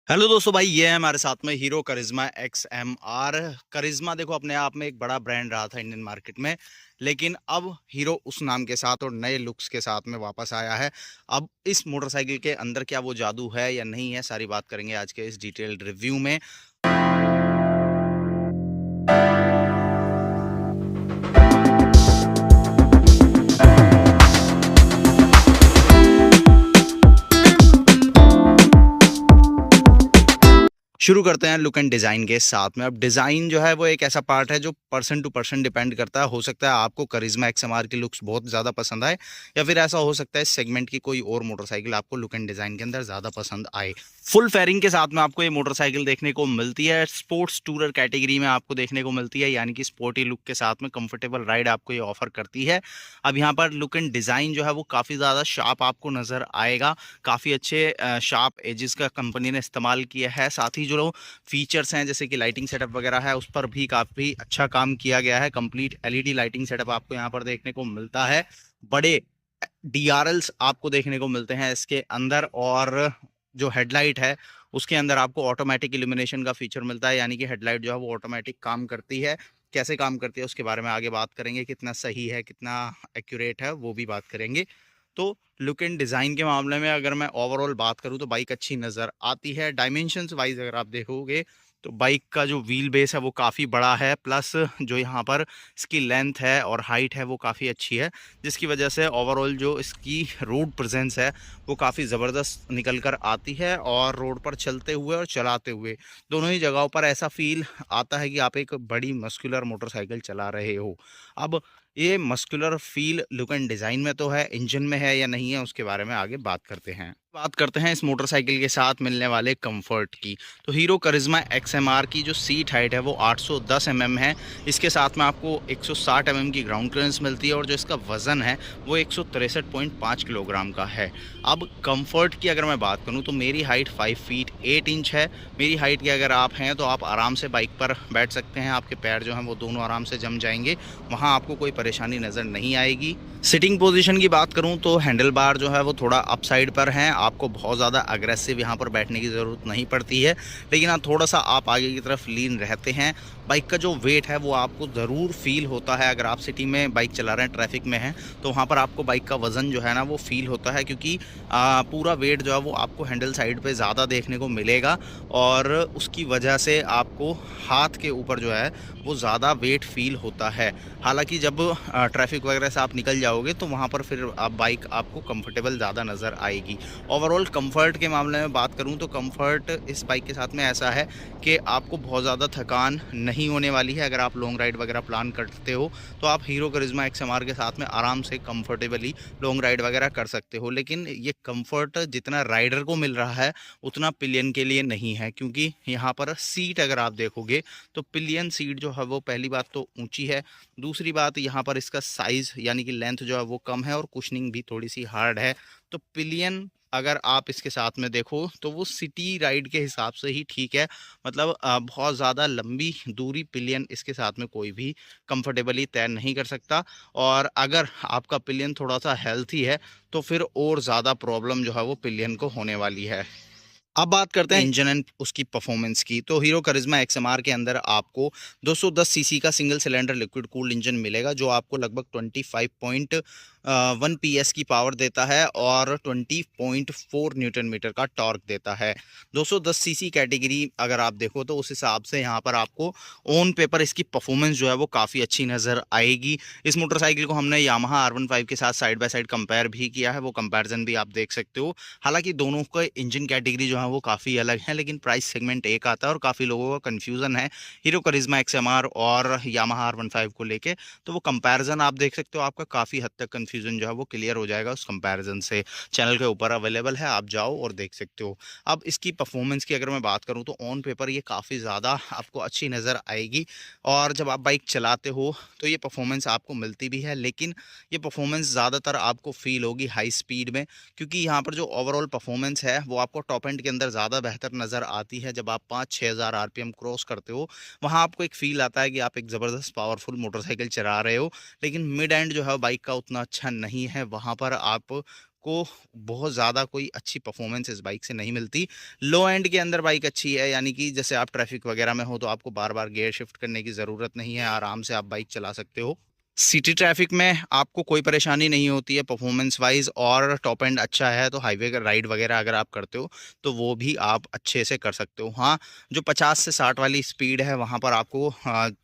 Hello दोस्तों, भाई ये है हमारे साथ में हीरो करिश्मा XMR। करिश्मा देखो अपने आप में एक बड़ा ब्रांड रहा था इंडियन मार्केट में, लेकिन अब हीरो उस नाम के साथ और नए लुक्स के साथ में वापस आया है। अब इस मोटरसाइकिल के अंदर क्या वो जादू है या नहीं है, सारी बात करेंगे आज के इस डिटेल्ड रिव्यू में। शुरू करते हैं लुक एंड डिज़ाइन के साथ में। अब डिज़ाइन जो है वो एक ऐसा पार्ट है जो पर्सन टू पर्सन डिपेंड करता है। हो सकता है आपको करिश्मा XMR की लुक्स बहुत ज़्यादा पसंद आए, या फिर ऐसा हो सकता है इस सेगमेंट की कोई और मोटरसाइकिल आपको लुक एंड डिज़ाइन के अंदर ज़्यादा पसंद आए। फुल फेयरिंग के साथ में आपको ये मोटरसाइकिल देखने को मिलती है। स्पोर्ट्स टूरर कैटेगरी में आपको देखने को मिलती है, यानी कि स्पोर्टी लुक के साथ में कंफर्टेबल राइड आपको ये ऑफर करती है। अब यहाँ पर लुक एंड डिज़ाइन जो है वो काफ़ी ज़्यादा शार्प आपको नज़र आएगा। काफ़ी अच्छे शार्प एजेस का कंपनी ने इस्तेमाल किया है। साथ ही जो फीचर्स हैं जैसे कि लाइटिंग सेटअप वगैरह है, उस पर भी काफ़ी अच्छा काम किया गया है। कंप्लीट LED लाइटिंग सेटअप आपको यहाँ पर देखने को मिलता है। बड़े DRLs आपको देखने को मिलते हैं इसके अंदर, और जो हेडलाइट है उसके अंदर आपको ऑटोमेटिक इल्यूमिनेशन का फीचर मिलता है, यानी कि हेडलाइट जो है वो ऑटोमेटिक काम करती है। कैसे काम करती है उसके बारे में आगे बात करेंगे, कितना सही है कितना एक्यूरेट है वो भी बात करेंगे। तो लुक एंड डिज़ाइन के मामले में अगर मैं ओवरऑल बात करूं तो बाइक अच्छी नज़र आती है। डायमेंशंस वाइज अगर आप देखोगे तो बाइक का जो व्हील बेस है वो काफ़ी बड़ा है, प्लस जो यहाँ पर इसकी लेंथ है और हाइट है वो काफ़ी अच्छी है, जिसकी वजह से ओवरऑल जो इसकी रोड प्रेजेंस है वो काफ़ी ज़बरदस्त निकल कर आती है। और रोड पर चलते हुए और चलाते हुए दोनों ही जगहों पर ऐसा फील आता है कि आप एक बड़ी मस्कुलर मोटरसाइकिल चला रहे हो। अब ये muscular feel look and design में तो है, इंजन में है या नहीं है उसके बारे में आगे बात करते हैं। बात करते हैं इस मोटरसाइकिल के साथ मिलने वाले कंफर्ट की। तो हीरो करिश्मा XMR की जो सीट हाइट है वो 810 mm है। इसके साथ में आपको 160 mm की ग्राउंड क्लियरेंस मिलती है, और जो इसका वज़न है वो 163.5 किलोग्राम का है। अब कंफर्ट की अगर मैं बात करूं तो मेरी हाइट 5 फीट 8 इंच है। मेरी हाइट के अगर आप हैं तो आप आराम से बाइक पर बैठ सकते हैं। आपके पैर जो हैं वो दोनों आराम से जम जाएंगे, वहाँ आपको कोई परेशानी नज़र नहीं आएगी। सिटिंग पोजीशन की बात करूं तो हैंडल बार जो है वो थोड़ा अप साइड पर है। आपको बहुत ज़्यादा अग्रेसिव यहाँ पर बैठने की ज़रूरत नहीं पड़ती है, लेकिन हाँ थोड़ा सा आप आगे की तरफ लीन रहते हैं। बाइक का जो वेट है वो आपको ज़रूर फील होता है। अगर आप सिटी में बाइक चला रहे हैं, ट्रैफिक में हैं, तो वहाँ पर आपको बाइक का वज़न जो है ना वो फील होता है, क्योंकि पूरा वेट जो है वो आपको हैंडल साइड पे ज़्यादा देखने को मिलेगा, और उसकी वजह से आपको हाथ के ऊपर जो है वो ज़्यादा वेट फील होता है। हालांकि जब ट्रैफिक वगैरह से आप निकल जाओगे तो वहाँ पर फिर आप बाइक आपको कंफर्टेबल ज़्यादा नज़र आएगी। ओवरऑल कंफर्ट के मामले में बात करूँ तो कंफर्ट इस बाइक के साथ में ऐसा है कि आपको बहुत ज़्यादा थकान नहीं होने वाली है। अगर आप लॉन्ग राइड वगैरह प्लान करते हो तो आप हीरो करिश्मा XMR के साथ में आराम से कंफर्टेबली लॉन्ग राइड वगैरह कर सकते हो। लेकिन ये कंफर्ट जितना राइडर को मिल रहा है उतना पिलियन के लिए नहीं है, क्योंकि यहाँ पर सीट अगर आप देखोगे तो पिलियन सीट जो है वो पहली बात तो ऊंची है। दूसरी बात यहाँ पर इसका साइज़ यानी कि लेंथ जो है वो कम है, और कुशनिंग भी थोड़ी सी हार्ड है। तो पिलियन अगर आप इसके साथ में देखो तो वो सिटी राइड के हिसाब से ही ठीक है। मतलब बहुत ज़्यादा लंबी दूरी पिलियन इसके साथ में कोई भी कंफर्टेबली तय नहीं कर सकता। और अगर आपका पिलियन थोड़ा सा हेल्थी है तो फिर और ज़्यादा प्रॉब्लम जो है वो पिलियन को होने वाली है। अब बात करते हैं इंजन एंड उसकी परफॉर्मेंस की। तो हीरो करिश्मा XMR के अंदर आपको 210 सीसी का single cylinder liquid cooled engine मिलेगा, जो आपको लगभग 25.1 PS की पावर देता है और 20.4 न्यूटन मीटर का टॉर्क देता है। 210 सीसी कैटेगरी अगर आप देखो तो उस हिसाब से यहाँ पर आपको ऑन पेपर इसकी परफॉर्मेंस जो है वो काफ़ी अच्छी नज़र आएगी। इस मोटरसाइकिल को हमने यामाहा R15 के साथ साइड बाय साइड कंपेयर भी किया है, वो कंपैरिजन भी आप देख सकते हो। हालांकि दोनों का इंजन कैटेगरी जो है वो काफ़ी अलग है, लेकिन प्राइस सेगमेंट एक आता है, और काफ़ी लोगों का कन्फ्यूज़न है हीरो करिश्मा XMR और यामाहा R15 को लेके। तो वो कंपैरिजन आप देख सकते हो, आपका काफ़ी हद तक कन्फ्यूज़न जो है वो क्लियर हो जाएगा उस कंपैरिजन से। चैनल के ऊपर अवेलेबल है, आप जाओ और देख सकते हो। अब इसकी परफॉर्मेंस की अगर मैं बात करूँ तो ऑन पेपर ये काफ़ी ज़्यादा आपको अच्छी नज़र आएगी, और जब आप बाइक चलाते हो तो ये परफॉर्मेंस आपको मिलती भी है। लेकिन ये परफॉर्मेंस ज़्यादातर आपको फील होगी हाई स्पीड में, क्योंकि यहाँ पर जो ओवरऑल परफॉर्मेंस है वो आपको टॉप एंड के अंदर ज़्यादा बेहतर नज़र आती है। जब आप 5-6 हज़ार RPM क्रॉस करते हो, वहाँ आपको एक फ़ील आता है कि आप एक ज़बरदस्त पावरफुल मोटरसाइकिल चला रहे हो। लेकिन मिड एंड जो है बाइक का उतना अच्छा नहीं है, वहाँ पर आप आपको बहुत ज़्यादा कोई अच्छी परफॉर्मेंस इस बाइक से नहीं मिलती। लो एंड के अंदर बाइक अच्छी है, यानी कि जैसे आप ट्रैफिक वगैरह में हो तो आपको बार-बार गियर शिफ्ट करने की ज़रूरत नहीं है, आराम से आप बाइक चला सकते हो। सिटी ट्रैफिक में आपको कोई परेशानी नहीं होती है परफॉर्मेंस वाइज, और टॉप एंड अच्छा है तो हाईवे का राइड वगैरह अगर आप करते हो तो वो भी आप अच्छे से कर सकते हो। हाँ, जो 50 से 60 वाली स्पीड है वहाँ पर आपको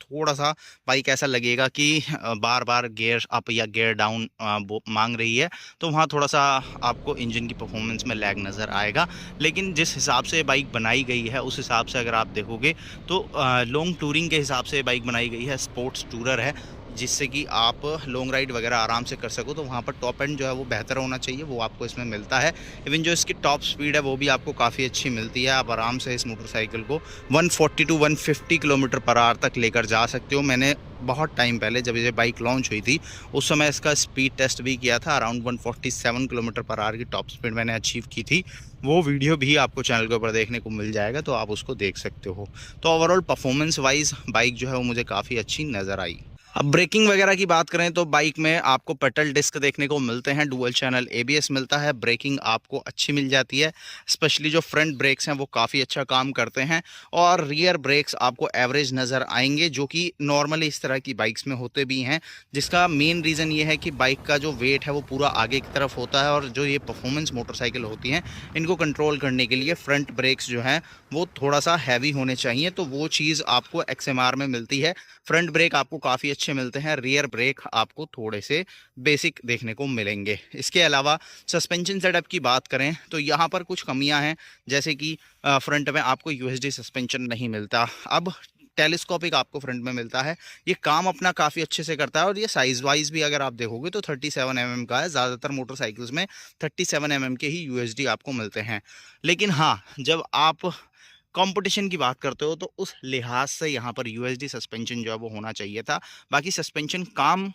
थोड़ा सा बाइक ऐसा लगेगा कि बार बार गियर अप या गियर डाउन मांग रही है, तो वहाँ थोड़ा सा आपको इंजन की परफॉर्मेंस में लैग नज़र आएगा। लेकिन जिस हिसाब से बाइक बनाई गई है उस हिसाब से अगर आप देखोगे तो लॉन्ग टूरिंग के हिसाब से बाइक बनाई गई है, स्पोर्ट्स टूरर है, जिससे कि आप लॉन्ग राइड वगैरह आराम से कर सको। तो वहाँ पर टॉप एंड जो है वो बेहतर होना चाहिए, वो आपको इसमें मिलता है। इवन जो इसकी टॉप स्पीड है वो भी आपको काफ़ी अच्छी मिलती है। आप आराम से इस मोटरसाइकिल को 140 टू 150 किलोमीटर पर आवर तक लेकर जा सकते हो। मैंने बहुत टाइम पहले जब ये बाइक लॉन्च हुई थी उस समय इसका स्पीड टेस्ट भी किया था, अराउंड 147 किलोमीटर पर आवर की टॉप स्पीड मैंने अचीव की थी। वो वीडियो भी आपको चैनल के ऊपर देखने को मिल जाएगा, तो आप उसको देख सकते हो। तो ओवरऑल परफॉर्मेंस वाइज बाइक जो है वो मुझे काफ़ी अच्छी नज़र आई। अब ब्रेकिंग वगैरह की बात करें तो बाइक में आपको पेडल डिस्क देखने को मिलते हैं, डुअल चैनल एबीएस मिलता है, ब्रेकिंग आपको अच्छी मिल जाती है। स्पेशली जो फ्रंट ब्रेक्स हैं वो काफ़ी अच्छा काम करते हैं, और रियर ब्रेक्स आपको एवरेज नज़र आएंगे, जो कि नॉर्मली इस तरह की बाइक्स में होते भी हैं। जिसका मेन रीज़न ये है कि बाइक का जो वेट है वो पूरा आगे की तरफ होता है, और जो ये परफॉर्मेंस मोटरसाइकिल होती हैं इनको कंट्रोल करने के लिए फ्रंट ब्रेक्स जो हैं वो थोड़ा सा हैवी होने चाहिए, तो वो चीज़ आपको एक्सएमआर में मिलती है। फ्रंट ब्रेक आपको काफ़ी अच्छे मिलते हैं, रियर ब्रेक आपको थोड़े से बेसिक देखने को मिलेंगे। इसके अलावा सस्पेंशन सेटअप की बात करें तो यहाँ पर कुछ कमियां हैं, जैसे कि फ्रंट में आपको यूएसडी सस्पेंशन नहीं मिलता। अब टेलीस्कोपिक आपको फ्रंट में मिलता है, ये काम अपना काफ़ी अच्छे से करता है, और ये साइज़ वाइज भी अगर आप देखोगे तो 37 mm का है। ज़्यादातर मोटरसाइकिल्स में 37 mm के ही यूएसडी आपको मिलते हैं। लेकिन हाँ, जब आप कंपटीशन की बात करते हो तो उस लिहाज से यहाँ पर यूएसडी सस्पेंशन जो है वो होना चाहिए था। बाकी सस्पेंशन काम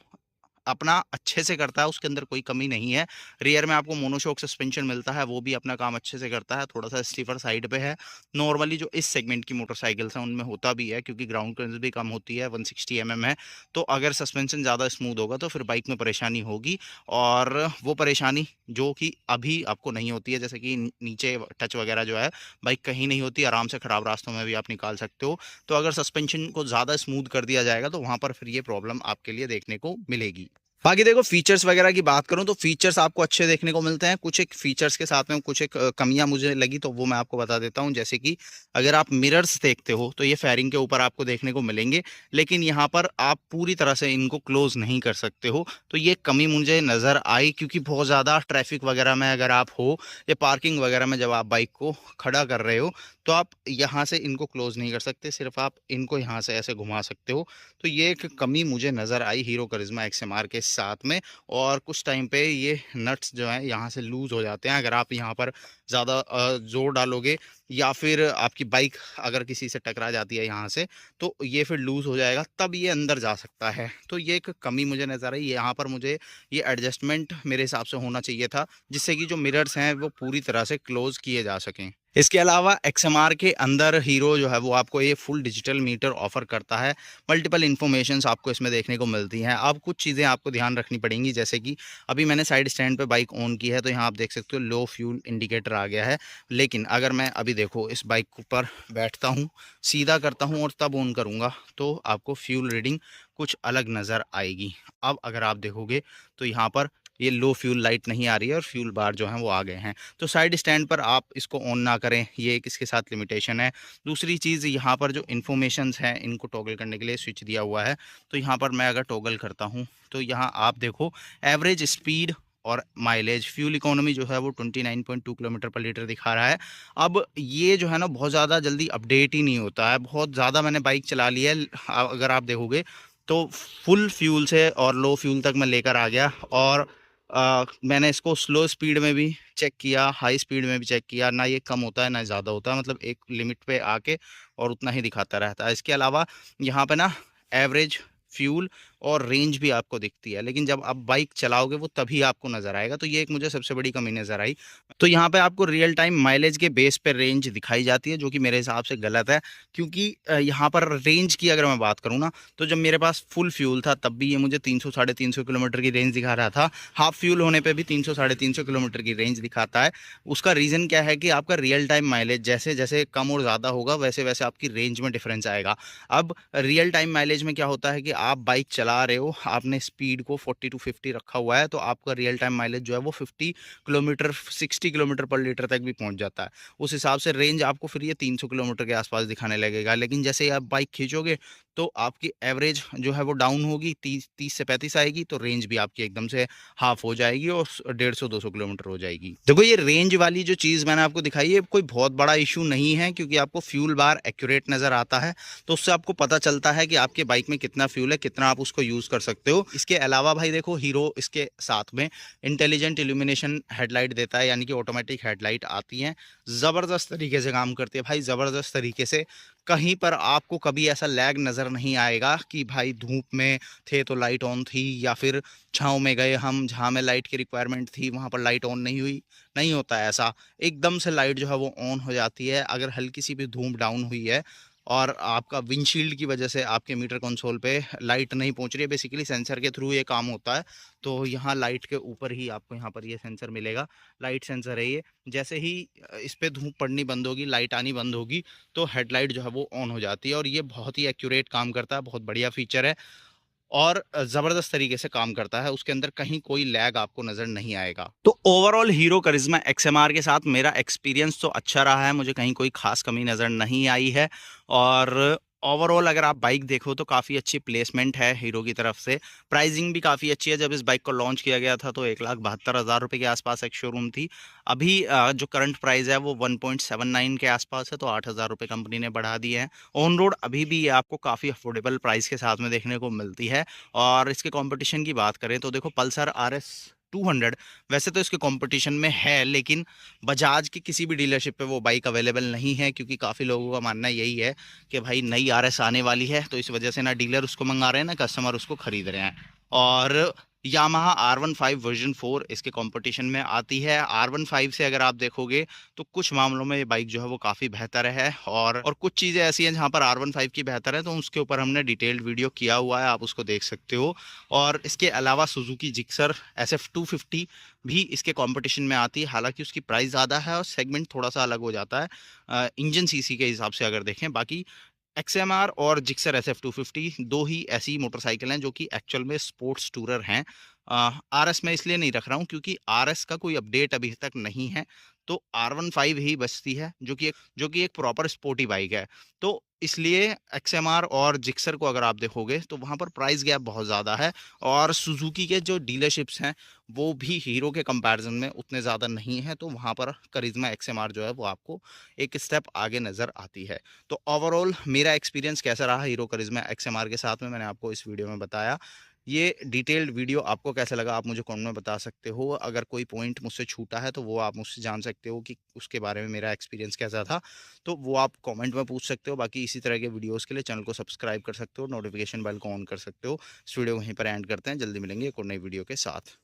अपना अच्छे से करता है, उसके अंदर कोई कमी नहीं है। रियर में आपको मोनोशॉक सस्पेंशन मिलता है, वो भी अपना काम अच्छे से करता है, थोड़ा सा स्टीफर साइड पे है। नॉर्मली जो इस सेगमेंट की मोटरसाइकिल्स हैं उनमें होता भी है, क्योंकि ग्राउंड क्लियरेंस भी कम होती है, 160 mm है। तो अगर सस्पेंशन ज़्यादा स्मूथ होगा तो फिर बाइक में परेशानी होगी, और वो परेशानी जो कि अभी आपको नहीं होती है, जैसे कि नीचे टच वगैरह जो है बाइक कहीं नहीं होती, आराम से ख़राब रास्तों में भी आप निकाल सकते हो। तो अगर सस्पेंशन को ज़्यादा स्मूथ कर दिया जाएगा तो वहाँ पर फिर ये प्रॉब्लम आपके लिए देखने को मिलेगी। बाकी देखो, फीचर्स वगैरह की बात करूं तो फीचर्स आपको अच्छे देखने को मिलते हैं। कुछ एक फीचर्स के साथ में कुछ एक कमियां मुझे लगी, तो वो मैं आपको बता देता हूं। जैसे कि अगर आप मिरर्स देखते हो तो ये फेयरिंग के ऊपर आपको देखने को मिलेंगे, लेकिन यहाँ पर आप पूरी तरह से इनको क्लोज नहीं कर सकते हो। तो ये कमी मुझे नज़र आई, क्योंकि बहुत ज़्यादा ट्रैफिक वगैरह में अगर आप हो या पार्किंग वगैरह में जब आप बाइक को खड़ा कर रहे हो तो आप यहाँ से इनको क्लोज नहीं कर सकते, सिर्फ आप इनको यहाँ से ऐसे घुमा सकते हो। तो ये एक कमी मुझे नज़र आई हीरो करिश्मा एक्सएमआर के साथ में। और कुछ टाइम पे ये नट्स जो हैं यहाँ से लूज़ हो जाते हैं, अगर आप यहाँ पर ज़्यादा ज़ोर डालोगे, या फिर आपकी बाइक अगर किसी से टकरा जाती है यहाँ से, तो ये फिर लूज़ हो जाएगा, तब ये अंदर जा सकता है। तो ये एक कमी मुझे नज़र आई यहाँ पर। मुझे ये एडजस्टमेंट मेरे हिसाब से होना चाहिए था, जिससे कि जो मिरर्स हैं वो पूरी तरह से क्लोज किए जा सकें। इसके अलावा एक्सएमआर के अंदर हीरो जो है वो आपको ये फुल डिजिटल मीटर ऑफर करता है। मल्टीपल इन्फॉर्मेशंस आपको इसमें देखने को मिलती हैं। अब कुछ चीज़ें आपको ध्यान रखनी पड़ेंगी, जैसे कि अभी मैंने साइड स्टैंड पे बाइक ऑन की है, तो यहाँ आप देख सकते हो लो फ्यूल इंडिकेटर आ गया है। लेकिन अगर मैं अभी देखो इस बाइक पर बैठता हूँ, सीधा करता हूँ और तब ऑन करूँगा, तो आपको फ्यूल रीडिंग कुछ अलग नज़र आएगी। अब अगर आप देखोगे तो यहाँ पर ये लो फ्यूल लाइट नहीं आ रही है, और फ्यूल बार जो हैं वो आ गए हैं। तो साइड स्टैंड पर आप इसको ऑन ना करें, ये एक इसके साथ लिमिटेशन है। दूसरी चीज़, यहाँ पर जो इन्फॉर्मेशंस हैं इनको टॉगल करने के लिए स्विच दिया हुआ है। तो यहाँ पर मैं अगर टॉगल करता हूँ तो यहाँ आप देखो एवरेज स्पीड और माइलेज, फ्यूल इकोनॉमी जो है वो 29.2 किलोमीटर पर लीटर दिखा रहा है। अब ये जो है ना बहुत ज़्यादा जल्दी अपडेट ही नहीं होता है। बहुत ज़्यादा मैंने बाइक चला ली है, अगर आप देखोगे तो फुल फ्यूल से और लो फ्यूल तक मैं लेकर आ गया, और मैंने इसको स्लो स्पीड में भी चेक किया, हाई स्पीड में भी चेक किया, ना ये कम होता है ना ज़्यादा होता है, मतलब एक लिमिट पे आके और उतना ही दिखाता रहता है। इसके अलावा यहाँ पे ना एवरेज फ्यूल और रेंज भी आपको दिखती है, लेकिन जब आप बाइक चलाओगे वो तभी आपको नज़र आएगा। तो ये एक मुझे सबसे बड़ी कमी नज़र आई। तो यहाँ पे आपको रियल टाइम माइलेज के बेस पे रेंज दिखाई जाती है, जो कि मेरे हिसाब से गलत है, क्योंकि यहाँ पर रेंज की अगर मैं बात करूँ ना, तो जब मेरे पास फुल फ्यूल था तब भी ये मुझे 300 साढ़े 300 किलोमीटर की रेंज दिखा रहा था। हाफ फ्यूल होने पे भी 300 साढ़े 300 किलोमीटर की रेंज दिखाता है। उसका रीज़न क्या है कि आपका रियल टाइम माइलेज जैसे जैसे कम और ज़्यादा होगा वैसे वैसे आपकी रेंज में डिफरेंस आएगा। अब रियल टाइम माइलेज में क्या होता है कि आप बाइक चला रहे हो, आपने स्पीड को 40 टू 50 रखा हुआ है, तो आपका रियल टाइम माइलेज जो है वो 50 किलोमीटर 60 किलोमीटर पर लीटर तक भी पहुंच जाता है। उस हिसाब से रेंज आपको फिर ये 300 किलोमीटर के आसपास दिखाने लगेगा। लेकिन जैसे ही आप बाइक खींचोगे तो आपकी एवरेज जो है वो डाउन होगी, 30 से 35 आएगी, तो रेंज भी आपकी एकदम से हाफ हो जाएगी और 150-200 किलोमीटर हो जाएगी। देखो ये रेंज वाली जो चीज़ मैंने आपको दिखाई है कोई बहुत बड़ा इशू नहीं है, क्योंकि आपको फ्यूल बार एक्यूरेट नज़र आता है, तो उससे आपको पता चलता है कि आपके बाइक में कितना फ्यूल है, कितना आप उसको यूज़ कर सकते हो। इसके अलावा भाई देखो, हीरो इसके साथ में इंटेलिजेंट इल्यूमिनेशन हेडलाइट देता है, यानी कि ऑटोमेटिक हेडलाइट आती हैं, ज़बरदस्त तरीके से काम करती है भाई, ज़बरदस्त तरीके से। कहीं पर आपको कभी ऐसा लैग नज़र नहीं आएगा कि भाई धूप में थे तो लाइट ऑन थी, या फिर छाँव में गए हम, जहाँ में लाइट की रिक्वायरमेंट थी वहाँ पर लाइट ऑन नहीं हुई, नहीं होता है ऐसा। एकदम से लाइट जो है वो ऑन हो जाती है। अगर हल्की सी भी धूप डाउन हुई है और आपका विंडशील्ड की वजह से आपके मीटर कंसोल पे लाइट नहीं पहुंच रही है, बेसिकली सेंसर के थ्रू ये काम होता है। तो यहाँ लाइट के ऊपर ही आपको यहाँ पर ये सेंसर मिलेगा, लाइट सेंसर है ये। जैसे ही इस पे धूप पड़नी बंद होगी, लाइट आनी बंद होगी, तो हेडलाइट जो है वो ऑन हो जाती है, और ये बहुत ही एक्यूरेट काम करता है, बहुत बढ़िया फीचर है और ज़बरदस्त तरीके से काम करता है। उसके अंदर कहीं कोई लैग आपको नज़र नहीं आएगा। तो ओवरऑल हीरो करिश्मा एक्सएमआर के साथ मेरा एक्सपीरियंस तो अच्छा रहा है, मुझे कहीं कोई ख़ास कमी नज़र नहीं आई है। और ओवरऑल अगर आप बाइक देखो तो काफ़ी अच्छी प्लेसमेंट है हीरो की तरफ से। प्राइसिंग भी काफ़ी अच्छी है। जब इस बाइक को लॉन्च किया गया था तो 1,72,000 रुपये के आसपास एक शोरूम थी। अभी जो करंट प्राइस है वो 1.79 के आसपास है, तो 8,000 रुपये कंपनी ने बढ़ा दिए हैं। ऑन रोड अभी भी ये आपको काफ़ी अफोर्डेबल प्राइस के साथ में देखने को मिलती है। और इसके कंपटीशन की बात करें तो देखो, पल्सर RS 200 वैसे तो इसके कंपटीशन में है, लेकिन बजाज की किसी भी डीलरशिप पे वो बाइक अवेलेबल नहीं है, क्योंकि काफ़ी लोगों का मानना यही है कि भाई नई RS आने वाली है, तो इस वजह से ना डीलर उसको मंगा रहे हैं ना कस्टमर उसको खरीद रहे हैं। और यामाहा R15 वर्जन 4 इसके कंपटीशन में आती है। R15 से अगर आप देखोगे तो कुछ मामलों में ये बाइक जो है वो काफ़ी बेहतर है, और कुछ चीज़ें ऐसी हैं जहाँ पर R15 की बेहतर है, तो उसके ऊपर हमने डिटेल्ड वीडियो किया हुआ है, आप उसको देख सकते हो। और इसके अलावा सुजुकी जिक्सर SF250 भी इसके कंपटीशन में आती है, हालांकि उसकी प्राइस ज़्यादा है और सेगमेंट थोड़ा सा अलग हो जाता है इंजन सीसी के हिसाब से अगर देखें। बाकी XMR और जिक्सर SF250 दो ही ऐसी मोटरसाइकिल हैं जो कि एक्चुअल में स्पोर्ट्स टूरर हैं। RS मैं इसलिए नहीं रख रहा हूँ क्योंकि RS का कोई अपडेट अभी तक नहीं है, तो R15 ही बचती है, जो कि एक प्रॉपर स्पोर्टी बाइक है। तो इसलिए XMR और जिक्सर को अगर आप देखोगे तो वहाँ पर प्राइस गैप बहुत ज़्यादा है, और सुजुकी के जो डीलरशिप्स हैं वो भी हीरो के कंपैरिजन में उतने ज़्यादा नहीं है, तो वहाँ पर करिश्मा XMR जो है वो आपको एक स्टेप आगे नज़र आती है। तो ओवरऑल मेरा एक्सपीरियंस कैसा रहा हीरो करिश्मा XMR के साथ में, मैंने आपको इस वीडियो में बताया। ये डिटेल्ड वीडियो आपको कैसा लगा आप मुझे कमेंट में बता सकते हो। अगर कोई पॉइंट मुझसे छूटा है तो वो आप मुझसे जान सकते हो कि उसके बारे में मेरा एक्सपीरियंस कैसा था, तो वो आप कमेंट में पूछ सकते हो। बाकी इसी तरह के वीडियोस के लिए चैनल को सब्सक्राइब कर सकते हो, नोटिफिकेशन बेल को ऑन कर सकते हो। इस वीडियो को वहीं पर एंड करते हैं, जल्दी मिलेंगे एक और नई वीडियो के साथ।